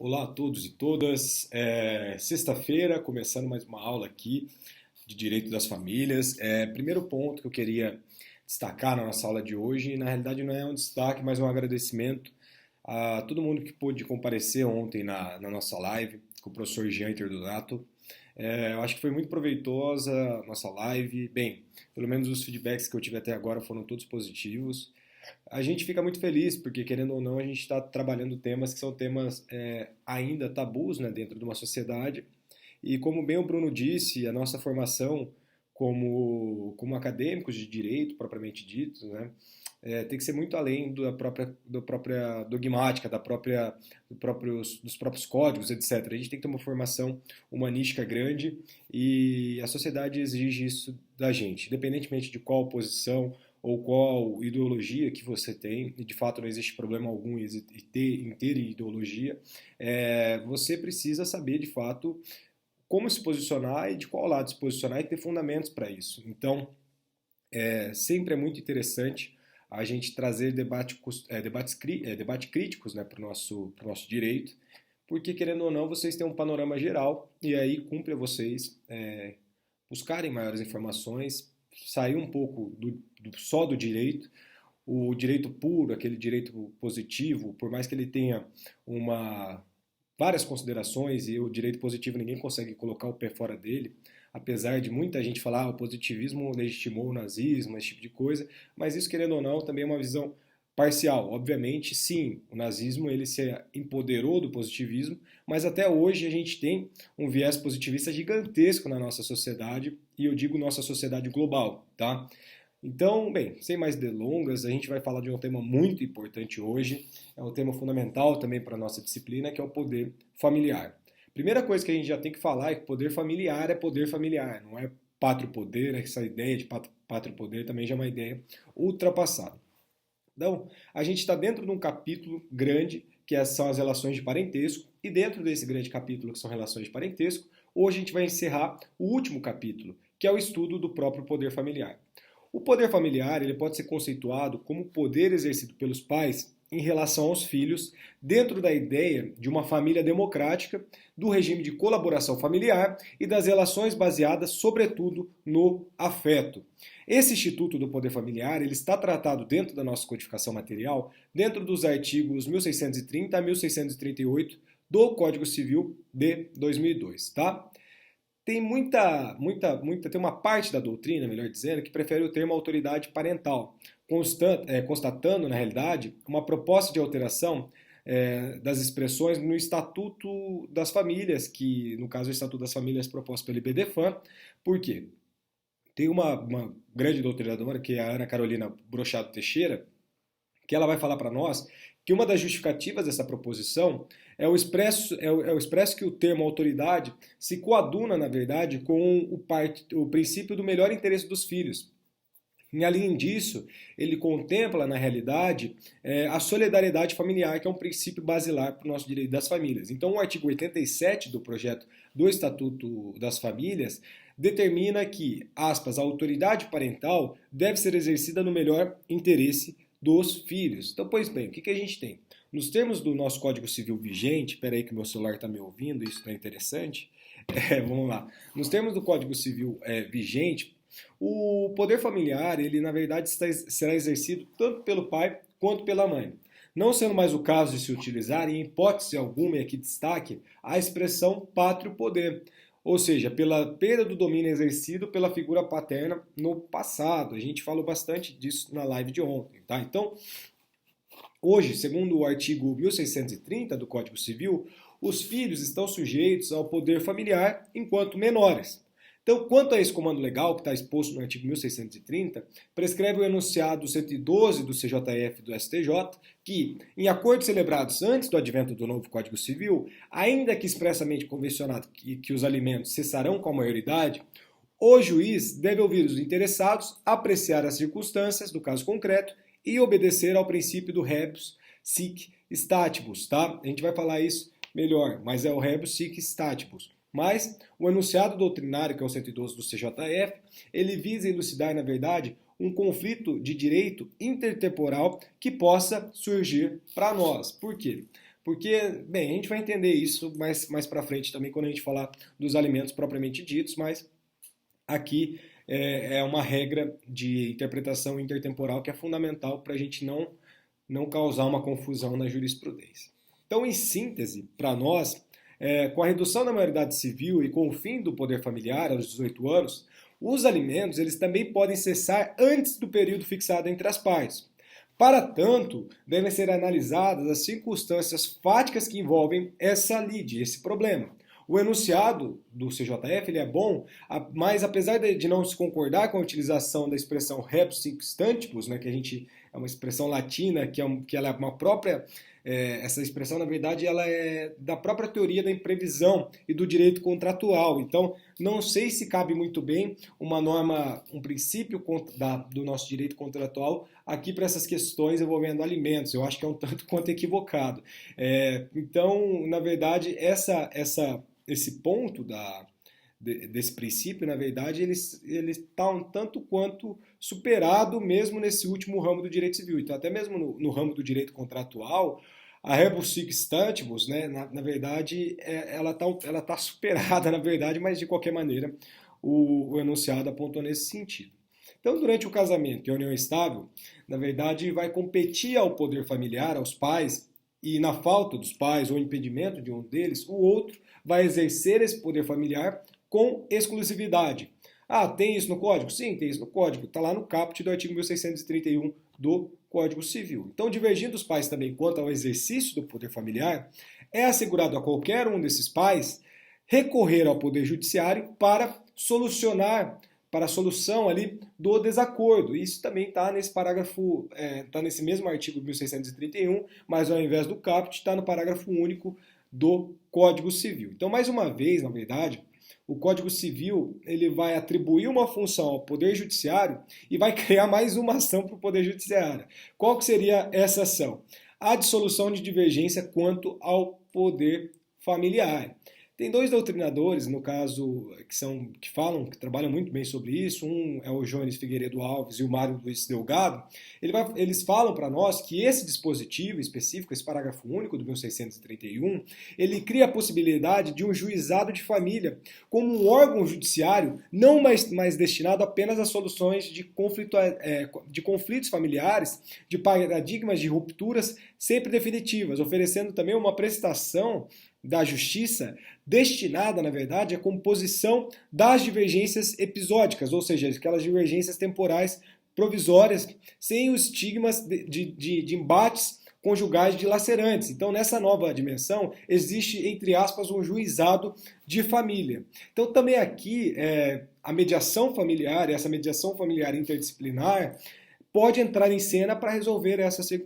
Olá a todos e todas. Sexta-feira, começando mais uma aula aqui de Direito das Famílias. Primeiro ponto que eu queria destacar na nossa aula de hoje, na realidade não é um destaque, mas um agradecimento a todo mundo que pôde comparecer ontem na nossa live com o professor Jean Interdonato. Eu acho que foi muito proveitosa a nossa live. Bem, pelo menos os feedbacks que eu tive até agora foram todos positivos. A gente fica muito feliz porque, querendo ou não, a gente está trabalhando temas que são temas ainda tabus, né, dentro de uma sociedade. E como bem o Bruno disse, a nossa formação como acadêmicos de direito, propriamente dito, né, tem que ser muito além da própria dogmática, dos próprios códigos, etc. A gente tem que ter uma formação humanística grande e a sociedade exige isso da gente, independentemente de qual posição ou qual ideologia que você tem, e de fato não existe problema algum em ter ideologia, você precisa saber de fato como se posicionar e de qual lado se posicionar e ter fundamentos para isso. Então, sempre é muito interessante a gente trazer debates críticos, né, para o nosso direito, porque querendo ou não, vocês têm um panorama geral e aí cumpre a vocês buscarem maiores informações, sair um pouco só do direito, o direito puro, aquele direito positivo, por mais que ele tenha várias considerações, e o direito positivo ninguém consegue colocar o pé fora dele, apesar de muita gente falar o positivismo legitimou o nazismo, esse tipo de coisa, mas isso, querendo ou não, também é uma visão parcial. Obviamente, sim, o nazismo ele se empoderou do positivismo, mas até hoje a gente tem um viés positivista gigantesco na nossa sociedade, e eu digo nossa sociedade global, tá? Então, bem, sem mais delongas, a gente vai falar de um tema muito importante hoje, é um tema fundamental também para a nossa disciplina, que é o poder familiar. Primeira coisa que a gente já tem que falar é que poder familiar, não é pátrio poder, essa ideia de pátrio poder também já é uma ideia ultrapassada. Então, a gente está dentro de um capítulo grande, que são as relações de parentesco, e dentro desse grande capítulo, que são relações de parentesco, hoje a gente vai encerrar o último capítulo, que é o estudo do próprio poder familiar. O poder familiar ele pode ser conceituado como poder exercido pelos pais em relação aos filhos, dentro da ideia de uma família democrática, do regime de colaboração familiar e das relações baseadas, sobretudo, no afeto. Esse Instituto do Poder Familiar ele está tratado dentro da nossa codificação material, dentro dos artigos 1630 a 1638 do Código Civil de 2002, tá? Tem tem uma parte da doutrina, melhor dizendo, que prefere o termo autoridade parental, constatando, na realidade, uma proposta de alteração das expressões no Estatuto das Famílias, que, no caso, é o Estatuto das Famílias proposto pelo IBDFAM. Por quê? Tem uma grande doutrinadora, que é a Ana Carolina Brochado Teixeira, que ela vai falar para nós que uma das justificativas dessa proposição é o expresso que o termo autoridade se coaduna, na verdade, com o princípio do melhor interesse dos filhos. E, além disso, ele contempla, na realidade, a solidariedade familiar, que é um princípio basilar para o nosso direito das famílias. Então, o artigo 87 do projeto do Estatuto das Famílias determina que, aspas, a autoridade parental deve ser exercida no melhor interesse dos filhos. Então, pois bem, o que a gente tem? Nos termos do nosso Código Civil vigente, espera aí que meu celular está me ouvindo, isso é interessante. Vamos lá. Nos termos do Código Civil vigente, o poder familiar, ele na verdade será exercido tanto pelo pai quanto pela mãe. Não sendo mais o caso de se utilizar, em hipótese alguma, e aqui destaque, a expressão pátrio poder, ou seja, pela perda do domínio exercido pela figura paterna no passado. A gente falou bastante disso na live de ontem, tá? Então, hoje, segundo o artigo 1630 do Código Civil, os filhos estão sujeitos ao poder familiar enquanto menores. Então, quanto a esse comando legal, que está exposto no artigo 1630, prescreve o enunciado 112 do CJF e do STJ, que, em acordos celebrados antes do advento do novo Código Civil, ainda que expressamente convencionado que os alimentos cessarão com a maioridade, o juiz deve ouvir os interessados, apreciar as circunstâncias do caso concreto e obedecer ao princípio do rebus sic statibus, tá? A gente vai falar isso melhor, mas é o rebus sic statibus. Mas o enunciado doutrinário, que é o 112 do CJF, ele visa elucidar, na verdade, um conflito de direito intertemporal que possa surgir para nós. Por quê? Porque, bem, a gente vai entender isso mais para frente também quando a gente falar dos alimentos propriamente ditos, mas aqui é uma regra de interpretação intertemporal que é fundamental para a gente não causar uma confusão na jurisprudência. Então, em síntese, para nós, com a redução da maioridade civil e com o fim do poder familiar aos 18 anos, os alimentos eles também podem cessar antes do período fixado entre as partes. Para tanto, devem ser analisadas as circunstâncias fáticas que envolvem essa lide, esse problema. O enunciado do CJF ele é bom, mas apesar de não se concordar com a utilização da expressão rebus sic stantibus, né, que é uma expressão latina, que ela é uma própria essa expressão, na verdade, ela é da própria teoria da imprevisão e do direito contratual. Então, não sei se cabe muito bem uma norma, um princípio do nosso direito contratual aqui para essas questões envolvendo alimentos. Eu acho que é um tanto quanto equivocado. Então, na verdade, esse ponto desse princípio, na verdade, ele está um tanto quanto superado mesmo nesse último ramo do direito civil. Então, até mesmo no ramo do direito contratual, a rebus sic stantibus, né, na verdade, ela tá superada, na verdade, mas de qualquer maneira, o enunciado apontou nesse sentido. Então, durante o casamento e a união estável, na verdade, vai competir ao poder familiar, aos pais, e na falta dos pais ou impedimento de um deles, o outro vai exercer esse poder familiar com exclusividade. Ah, tem isso no Código? Sim, tem isso no Código. Está lá no caput do artigo 1631 do Código Civil. Então, divergindo os pais também quanto ao exercício do poder familiar, é assegurado a qualquer um desses pais recorrer ao Poder Judiciário para solucionar, para a solução ali do desacordo. Isso também está nesse parágrafo, está nesse mesmo artigo 1631, mas ao invés do caput, está no parágrafo único do Código Civil. Então, mais uma vez, na verdade, o Código Civil ele vai atribuir uma função ao Poder Judiciário e vai criar mais uma ação para o Poder Judiciário. Qual que seria essa ação? A dissolução de divergência quanto ao poder familiar. Tem dois doutrinadores, no caso, que trabalham muito bem sobre isso. Um é o Jones Figueiredo Alves e o Mário Luiz Delgado. Eles falam para nós que esse dispositivo específico, esse parágrafo único do 1631, ele cria a possibilidade de um juizado de família como um órgão judiciário não mais destinado apenas a soluções de conflitos familiares, de paradigmas de rupturas sempre definitivas, oferecendo também uma prestação da justiça destinada, na verdade, à composição das divergências episódicas, ou seja, aquelas divergências temporais provisórias, sem os estigmas de embates conjugais dilacerantes. Então, nessa nova dimensão, existe, entre aspas, um juizado de família. Então, também aqui, a mediação familiar, essa mediação familiar interdisciplinar, pode entrar em cena para resolver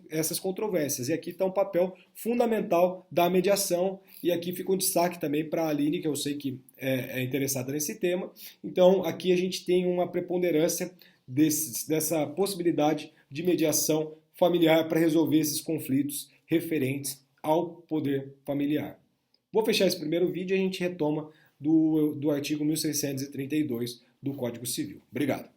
essas controvérsias. E aqui está um papel fundamental da mediação, e aqui fica um destaque também para a Aline, que eu sei que é interessada nesse tema. Então, aqui a gente tem uma preponderância dessa possibilidade de mediação familiar para resolver esses conflitos referentes ao poder familiar. Vou fechar esse primeiro vídeo e a gente retoma do artigo 1632 do Código Civil. Obrigado.